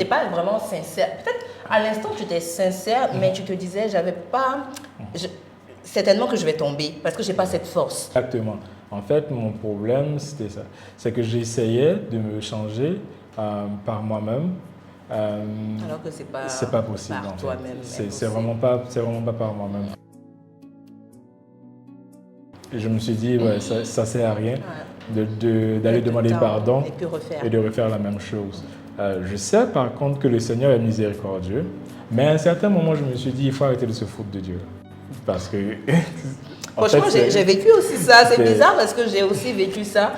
n'étais pas vraiment sincère. Peut-être à l'instant tu étais sincère, mais tu te disais, certainement que je vais tomber parce que je n'ai pas cette force. Exactement. En fait, mon problème, c'était ça. C'est que j'essayais de me changer par moi-même. Alors que c'est pas possible par en fait. toi-même. C'est vraiment pas par moi-même. Et je me suis dit, ouais, ça sert à rien d'aller demander pardon et de refaire la même chose. Je sais par contre que le Seigneur est miséricordieux, mais à un certain moment, je me suis dit, il faut arrêter de se foutre de Dieu. Parce que... Franchement, j'ai vécu aussi ça. C'est bizarre parce que j'ai aussi vécu ça.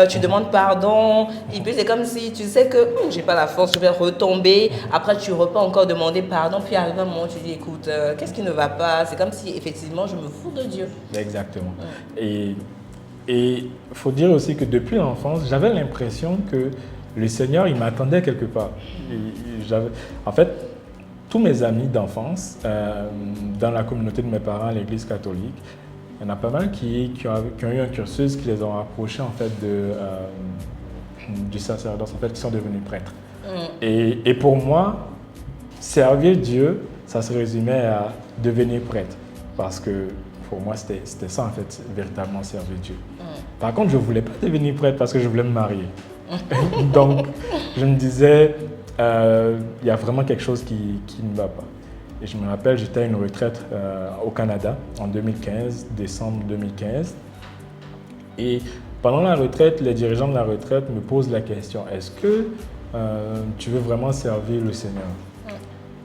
Tu demandes pardon, et puis c'est comme si tu sais que j'ai pas la force, je vais retomber. Après, tu repars encore demander pardon, puis arrive un moment où tu dis, écoute, qu'est-ce qui ne va pas? C'est comme si effectivement je me fous de Dieu. Exactement. Et il faut dire aussi que depuis l'enfance, j'avais l'impression que le Seigneur, il m'attendait quelque part. En fait, tous mes amis d'enfance, dans la communauté de mes parents, l'église catholique, il y en a pas mal qui ont eu un cursus qui les ont rapprochés en fait du sacerdoce, en fait, qui sont devenus prêtres. Et pour moi, servir Dieu, ça se résumait à devenir prêtre. Parce que pour moi, c'était ça en fait, véritablement servir Dieu. Par contre, je ne voulais pas devenir prêtre parce que je voulais me marier. Donc, je me disais, il y a vraiment quelque chose qui ne va pas. Et je me rappelle, j'étais à une retraite au Canada en 2015, décembre 2015. Et pendant la retraite, les dirigeants de la retraite me posent la question, est-ce que tu veux vraiment servir le Seigneur?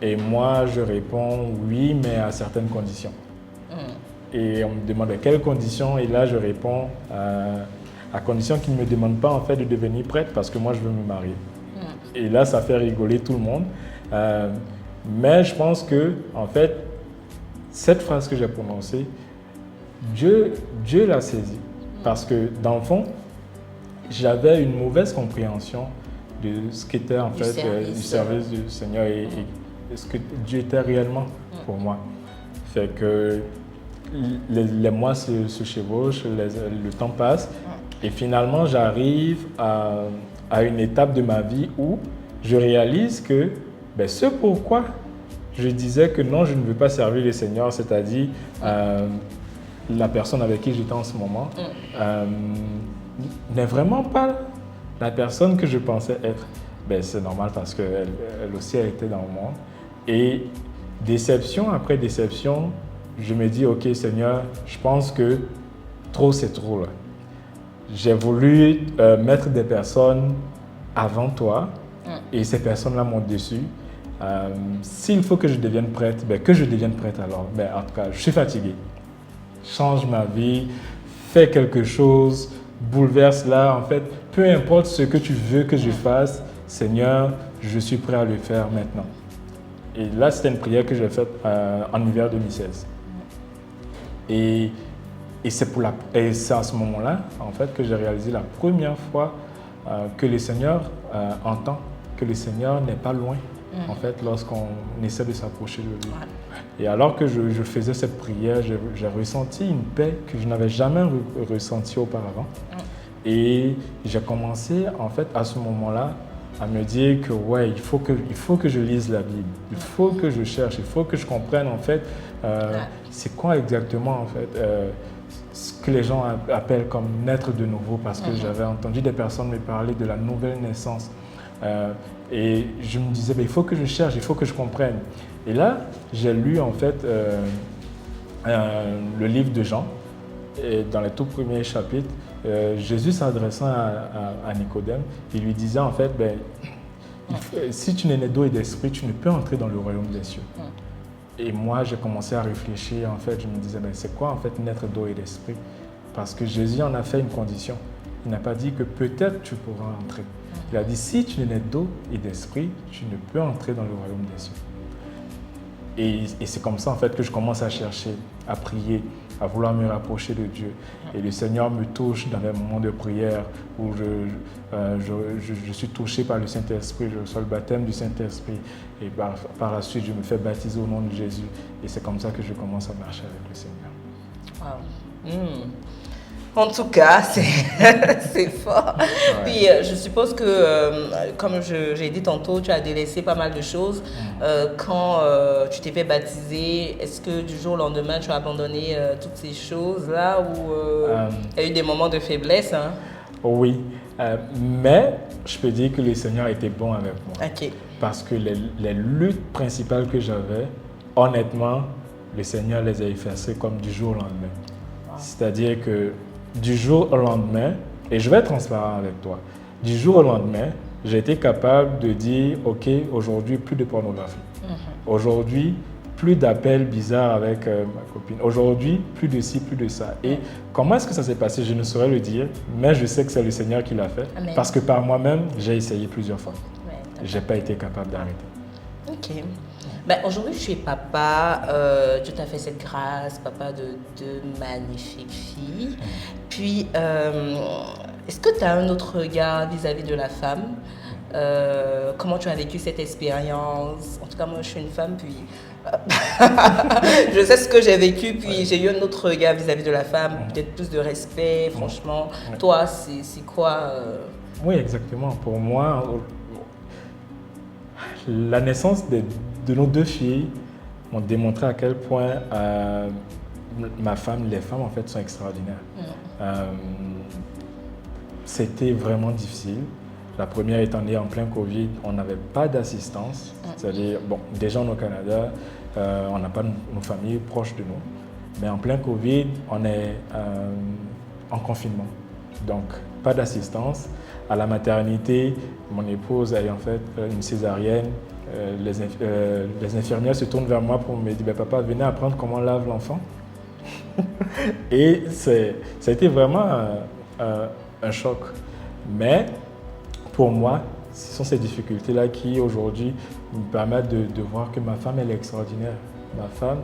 Et moi, je réponds oui, mais à certaines conditions. Et on me demande à quelles conditions, et là, je réponds à condition qu'ils ne me demandent pas en fait de devenir prêtre parce que moi, je veux me marier. Et là, ça fait rigoler tout le monde. Mais je pense que, en fait, cette phrase que j'ai prononcée, Dieu l'a saisie. Parce que, dans le fond, j'avais une mauvaise compréhension de ce qu'était en fait du service du Seigneur et ce que Dieu était réellement pour moi. Fait que les mois se chevauchent, le temps passe et finalement j'arrive à une étape de ma vie où je réalise que ce pourquoi je disais que non, je ne veux pas servir le Seigneur, c'est-à-dire la personne avec qui j'étais en ce moment, n'est vraiment pas la personne que je pensais être. C'est normal parce qu'elle aussi a été dans le monde. Et déception après déception, je me dis, ok Seigneur, je pense que trop c'est trop là. J'ai voulu mettre des personnes avant toi et ces personnes-là m'ont déçu. S'il faut que je devienne prêtre, que je devienne prêtre alors. En tout cas, je suis fatigué. Change ma vie, fais quelque chose, bouleverse là. En fait, peu importe ce que tu veux que je fasse, Seigneur, je suis prêt à le faire maintenant. Et là, c'était une prière que j'ai faite en hiver 2016. Et c'est à ce moment-là, en fait, que j'ai réalisé la première fois que le Seigneur entend, que le Seigneur n'est pas loin, en fait, lorsqu'on essaie de s'approcher de lui. Et alors que je faisais cette prière, j'ai ressenti une paix que je n'avais jamais ressentie auparavant. Et j'ai commencé, en fait, à ce moment-là, à me dire que ouais, il faut que je lise la Bible, il faut que je cherche, il faut que je comprenne en fait c'est quoi exactement en fait ce que les gens appellent comme naître de nouveau, parce que j'avais entendu des personnes me parler de la nouvelle naissance et je me disais il faut que je cherche, il faut que je comprenne. Et là j'ai lu en fait le livre de Jean et dans les tout premiers chapitres. Jésus s'adressant à Nicodème, il lui disait en fait, si tu n'es né d'eau et d'esprit, tu ne peux entrer dans le royaume des cieux. Et moi, j'ai commencé à réfléchir, en fait, je me disais, c'est quoi en fait naître d'eau et d'esprit? Parce que Jésus en a fait une condition. Il n'a pas dit que peut-être tu pourras entrer. Il a dit, si tu n'es né d'eau et d'esprit, tu ne peux entrer dans le royaume des cieux. Et c'est comme ça en fait que je commence à chercher, à prier, à vouloir me rapprocher de Dieu. Et le Seigneur me touche dans les moments de prière où je suis touché par le Saint-Esprit, je reçois le baptême du Saint-Esprit. Et par la suite, je me fais baptiser au nom de Jésus. Et c'est comme ça que je commence à marcher avec le Seigneur. Wow. En tout cas, c'est fort. Ouais. Puis, je suppose que, comme j'ai dit tantôt, tu as délaissé pas mal de choses. Quand tu t'es fait baptiser, est-ce que du jour au lendemain, tu as abandonné toutes ces choses-là ou il y a eu des moments de faiblesse, hein? Oui, mais je peux dire que le Seigneur était bon avec moi. Okay. Parce que les luttes principales que j'avais, honnêtement, le Seigneur les a effacées comme du jour au lendemain. Wow. C'est-à-dire que du jour au lendemain, et je vais être transparent avec toi, du jour au lendemain, j'ai été capable de dire, OK, aujourd'hui, plus de pornographie. Aujourd'hui, plus d'appels bizarres avec ma copine. Aujourd'hui, plus de ci, plus de ça. Et comment est-ce que ça s'est passé? Je ne saurais le dire, mais je sais que c'est le Seigneur qui l'a fait. Amen. Parce que par moi-même, j'ai essayé plusieurs fois. Ouais, je n'ai pas été capable d'arrêter. OK. Ben, aujourd'hui, tu es papa, Dieu t'a fait cette grâce, papa de deux magnifiques filles. Puis, est-ce que tu as un autre regard vis-à-vis de la femme? Comment tu as vécu cette expérience? En tout cas, moi, je suis une femme, puis je sais ce que j'ai vécu, puis j'ai eu un autre regard vis-à-vis de la femme, peut-être plus de respect, franchement. Toi, c'est quoi Oui, exactement. Pour moi, la naissance de nos deux filles m'ont démontré à quel point les femmes en fait sont extraordinaires. C'était vraiment difficile. La première étant née en plein Covid, on n'avait pas d'assistance. C'est-à-dire, bon, déjà on est au Canada, on n'a pas nos familles proches de nous. Mais en plein Covid, on est en confinement. Donc, pas d'assistance. À la maternité, mon épouse ayant fait une césarienne, les infirmières se tournent vers moi pour me dire, papa, venez apprendre comment on lave l'enfant. Et ça a été vraiment un choc. Mais pour moi, ce sont ces difficultés-là qui aujourd'hui me permettent de voir que ma femme, elle est extraordinaire. Ma femme,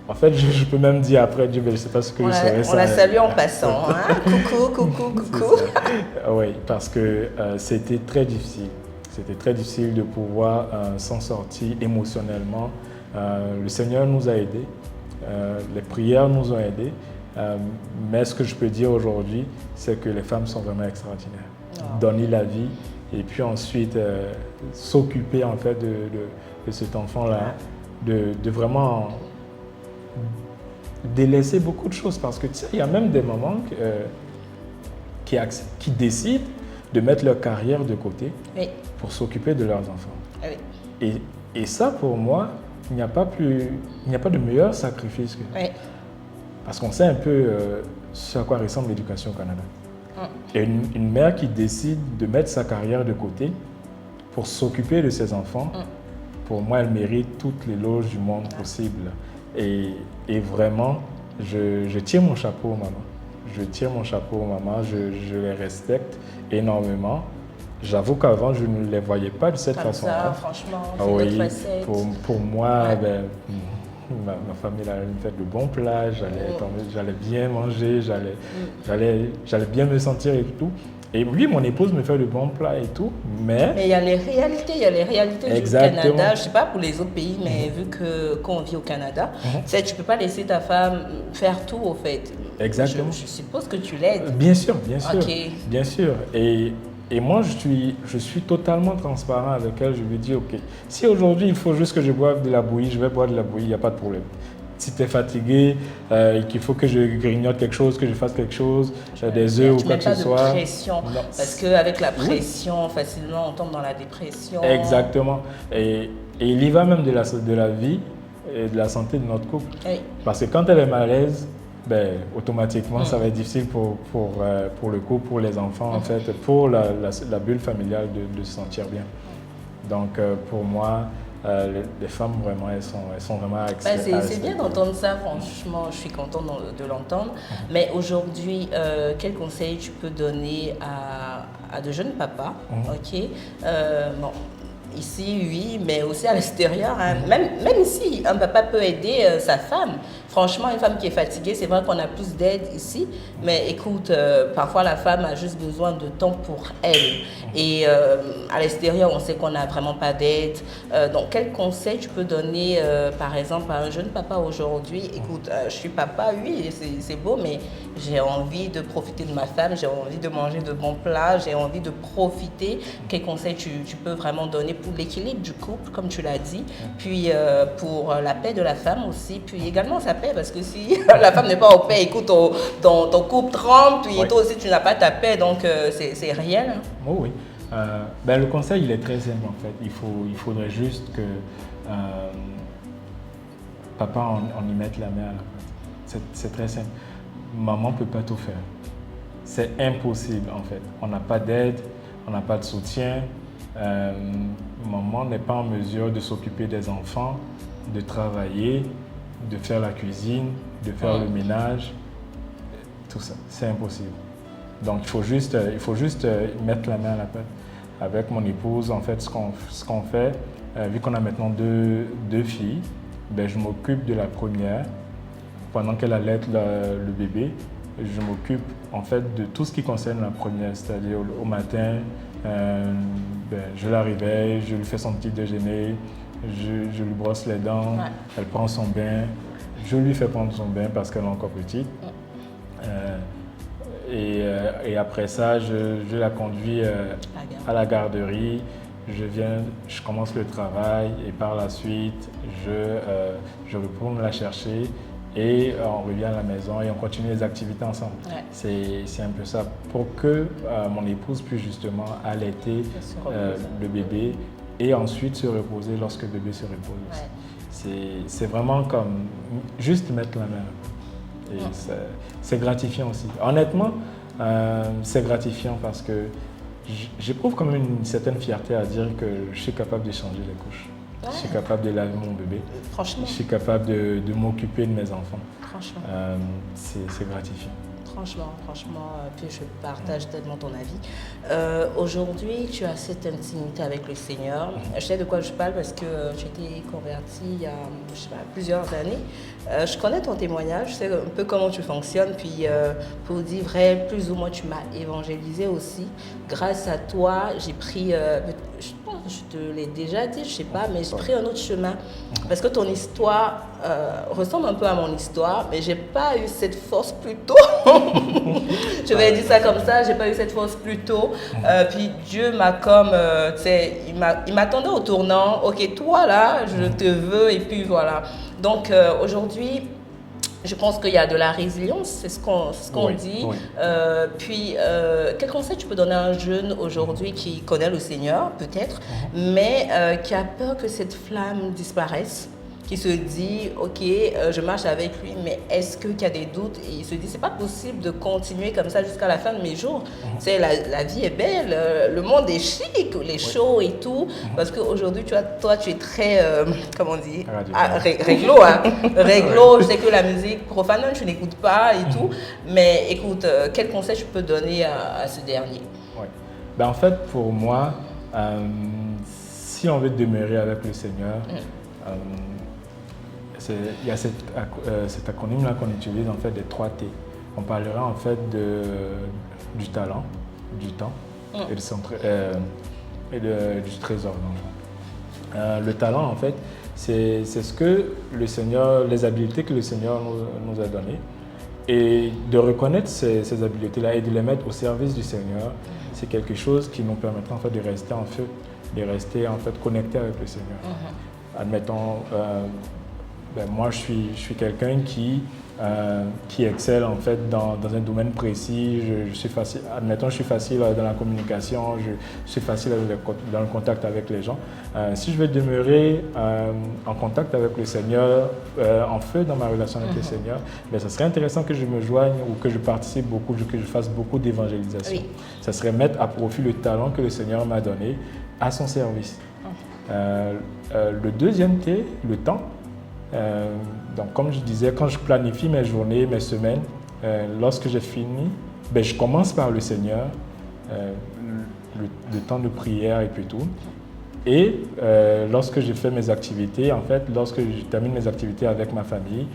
en fait, je peux même dire après, Dieu, je ne sais pas ce que je serais. On la salue en passant. Hein? Coucou. Oui, parce que c'était très difficile. C'était très difficile de pouvoir s'en sortir émotionnellement. Le Seigneur nous a aidés. Les prières nous ont aidés. Mais ce que je peux dire aujourd'hui, c'est que les femmes sont vraiment extraordinaires. Donner la vie et puis ensuite s'occuper en fait de cet enfant-là, de vraiment délaisser beaucoup de choses parce que tu sais, il y a même des mamans qui décident de mettre leur carrière de côté pour s'occuper de leurs enfants. Oui. Et ça, pour moi, il n'y a pas de meilleur sacrifice que parce qu'on sait un peu ce à quoi ressemble l'éducation au Canada. Et une mère qui décide de mettre sa carrière de côté pour s'occuper de ses enfants, pour moi, elle mérite toutes les loges du monde possible. Et vraiment, je tire mon chapeau aux mamans. Je tire mon chapeau aux mamans, je les respecte énormément. J'avoue qu'avant, je ne les voyais pas de cette façon-là. Franchement, c'est notre facette. Pour moi, ma famille elle me fait de bons plats, j'allais bien manger, j'allais bien me sentir et tout. Et oui, mon épouse me fait de bons plats et tout, mais il y a les réalités, du Canada. Je ne sais pas pour les autres pays, mais vu qu'on vit au Canada, tu ne peux pas laisser ta femme faire tout, au fait. Exactement. Je suppose que tu l'aides. Bien sûr. Bien sûr. Et moi, je suis totalement transparent avec elle. Je lui dis, OK, si aujourd'hui, il faut juste que je boive de la bouillie, je vais boire de la bouillie, il n'y a pas de problème. Si tu es fatigué et qu'il faut que je grignote quelque chose, que je fasse quelque chose, des œufs ou quoi que ce soit. Tu mets pas de pression, parce qu'avec la pression, facilement, on tombe dans la dépression. Exactement. Et il y va même de la vie et de la santé de notre couple. Oui. Parce que quand elle est mal à l'aise, automatiquement, ça va être difficile pour le couple, pour les enfants, en fait, pour la bulle familiale de se sentir bien. Donc, pour moi, les femmes, vraiment, elles sont vraiment extraordinaires. C'est bien d'entendre ça, franchement, je suis contente de l'entendre. Mais aujourd'hui, quel conseil tu peux donner à de jeunes papas, ici, oui, mais aussi à l'extérieur. Hein. Même ici, un papa peut aider sa femme. Franchement, une femme qui est fatiguée, c'est vrai qu'on a plus d'aide ici, mais écoute, parfois la femme a juste besoin de temps pour elle. Et à l'extérieur, on sait qu'on n'a vraiment pas d'aide. Donc, quel conseil tu peux donner, par exemple, à un jeune papa aujourd'hui? Écoute, je suis papa, oui, c'est beau, mais j'ai envie de profiter de ma femme, j'ai envie de manger de bons plats, j'ai envie de profiter. Quel conseil tu peux vraiment donner pour l'équilibre du couple, comme tu l'as dit, puis pour la paix de la femme aussi, puis également sa paix, parce que si la femme n'est pas en paix, écoute, ton couple tremble, puis toi aussi tu n'as pas ta paix, donc c'est réel. Oh oui. Le conseil, il est très simple en fait. Il faudrait juste que papa on y mette la main à la pâte. C'est très simple. Maman ne peut pas tout faire. C'est impossible en fait. On n'a pas d'aide, on n'a pas de soutien. Maman n'est pas en mesure de s'occuper des enfants, de travailler, de faire la cuisine, de faire le ménage. Tout ça, c'est impossible. Donc il faut juste mettre la main à la pâte. Avec mon épouse, en fait, ce qu'on fait, vu qu'on a maintenant deux filles, je m'occupe de la première pendant qu'elle allait le bébé. Je m'occupe en fait de tout ce qui concerne la première, c'est-à-dire au matin, je la réveille, je lui fais son petit déjeuner, je lui brosse les dents, elle prend son bain, je lui fais prendre son bain parce qu'elle est encore petite. Et après ça, je la conduis à la garderie, je commence le travail et par la suite, je retourne la chercher et on revient à la maison et on continue les activités ensemble. Ouais. C'est un peu ça, pour que mon épouse puisse justement allaiter le bébé et ensuite se reposer lorsque le bébé se repose. Ouais. C'est vraiment comme juste mettre la main. Et c'est gratifiant aussi. Honnêtement, c'est gratifiant parce que j'éprouve quand même une certaine fierté à dire que je suis capable de changer les couches. Ouais. Je suis capable de laver mon bébé. Franchement. Je suis capable de m'occuper de mes enfants. Franchement. C'est gratifiant. Franchement, puis je partage tellement ton avis. Aujourd'hui, tu as cette intimité avec le Seigneur. Je sais de quoi je parle parce que tu étais converti il y a plusieurs années. Je connais ton témoignage, je sais un peu comment tu fonctionnes. Puis pour dire vrai, plus ou moins, tu m'as évangélisé aussi. Grâce à toi, j'ai pris, je pense que je te l'ai déjà dit, je sais pas, mais j'ai pris un autre chemin. Parce que ton histoire ressemble un peu à mon histoire, mais j'ai pas eu cette force plus tôt. Je vais dire ça comme ça, j'ai pas eu cette force plus tôt. Puis Dieu m'a comme, tu sais, il m'attendait au tournant. Ok, toi là, je te veux et puis voilà. Donc aujourd'hui, je pense qu'il y a de la résilience, c'est ce qu'on dit. Oui. Puis, quel conseil tu peux donner à un jeune aujourd'hui qui connaît le Seigneur, peut-être, mais qui a peur que cette flamme disparaisse, qui se dit, ok, je marche avec lui, mais est-ce qu'il y a des doutes? Et il se dit, c'est pas possible de continuer comme ça jusqu'à la fin de mes jours. Tu sais, la vie est belle, le monde est chic, les shows et tout. Parce qu'aujourd'hui, toi, tu es très, comment on dit, réglo. Hein? Réglo, je sais que la musique profane, tu n'écoutes pas et tout. Mais écoute, quel conseil tu peux donner à ce dernier? Ouais. En fait, pour moi, si on veut demeurer avec le Seigneur, il y a cet acronyme-là qu'on utilise, en fait, des 3 T. On parlera en fait du talent, du temps et du trésor. Le talent, en fait, c'est ce que le Seigneur, les habiletés que le Seigneur nous a données. Et de reconnaître ces habiletés-là et de les mettre au service du Seigneur, c'est quelque chose qui nous permettra en fait de rester en feu, de rester en fait connecté avec le Seigneur. Admettons, moi je suis quelqu'un qui excelle en fait dans un domaine précis. Je suis facile, admettons, je suis facile dans la communication, je suis facile dans le contact avec les gens. Si je veux demeurer en contact avec le Seigneur, en feu dans ma relation avec le Seigneur, ça serait intéressant que je me joigne ou que je participe beaucoup, que je fasse beaucoup d'évangélisation. Oui. Ça serait mettre à profit le talent que le Seigneur m'a donné à son service. Le deuxième T, le temps. Donc, comme je disais, quand je planifie mes journées, mes semaines, lorsque j'ai fini, je commence par le Seigneur, le temps de prière et puis tout. Et lorsque je fais mes activités, en fait, lorsque je termine mes activités avec ma famille,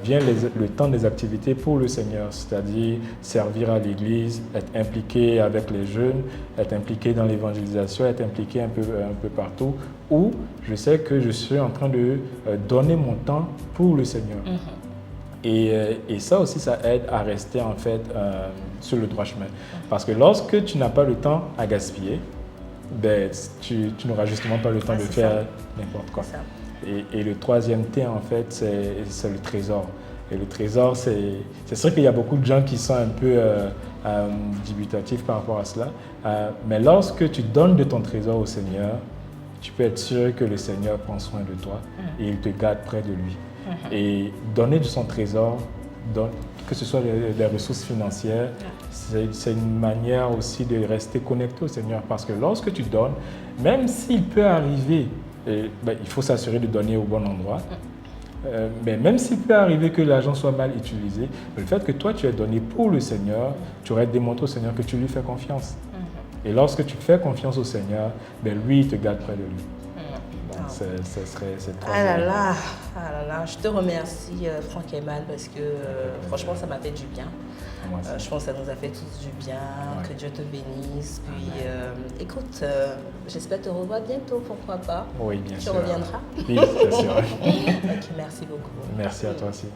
vient le temps des activités pour le Seigneur, c'est-à-dire servir à l'église, être impliqué avec les jeunes, être impliqué dans l'évangélisation, être impliqué un peu partout, où je sais que je suis en train de donner mon temps pour le Seigneur. Et ça aussi, ça aide à rester en fait sur le droit chemin. Parce que lorsque tu n'as pas le temps à gaspiller, ben, tu n'auras justement pas le temps de faire n'importe quoi. Et le troisième T, en fait, c'est le trésor. Et le trésor, c'est sûr qu'il y a beaucoup de gens qui sont un peu dubitatifs par rapport à cela. Mais lorsque tu donnes de ton trésor au Seigneur, tu peux être sûr que le Seigneur prend soin de toi et il te garde près de lui. Et donner de son trésor, que ce soit des ressources financières, c'est une manière aussi de rester connecté au Seigneur. Parce que lorsque tu donnes, même s'il peut arriver, il faut s'assurer de donner au bon endroit, mais même s'il peut arriver que l'argent soit mal utilisé, le fait que toi tu aies donné pour le Seigneur, tu aurais démontré au Seigneur que tu lui fais confiance. Et lorsque tu fais confiance au Seigneur, lui, il te garde près de lui. C'est ah là là, je te remercie Franck Eman parce que franchement ça m'a fait du bien. Je pense que ça nous a fait tous du bien, que Dieu te bénisse. Puis écoute, j'espère te revoir bientôt, pourquoi pas. Oui, bien sûr. Tu reviendras? Oui, bien sûr. Ok, merci beaucoup. Merci à toi aussi.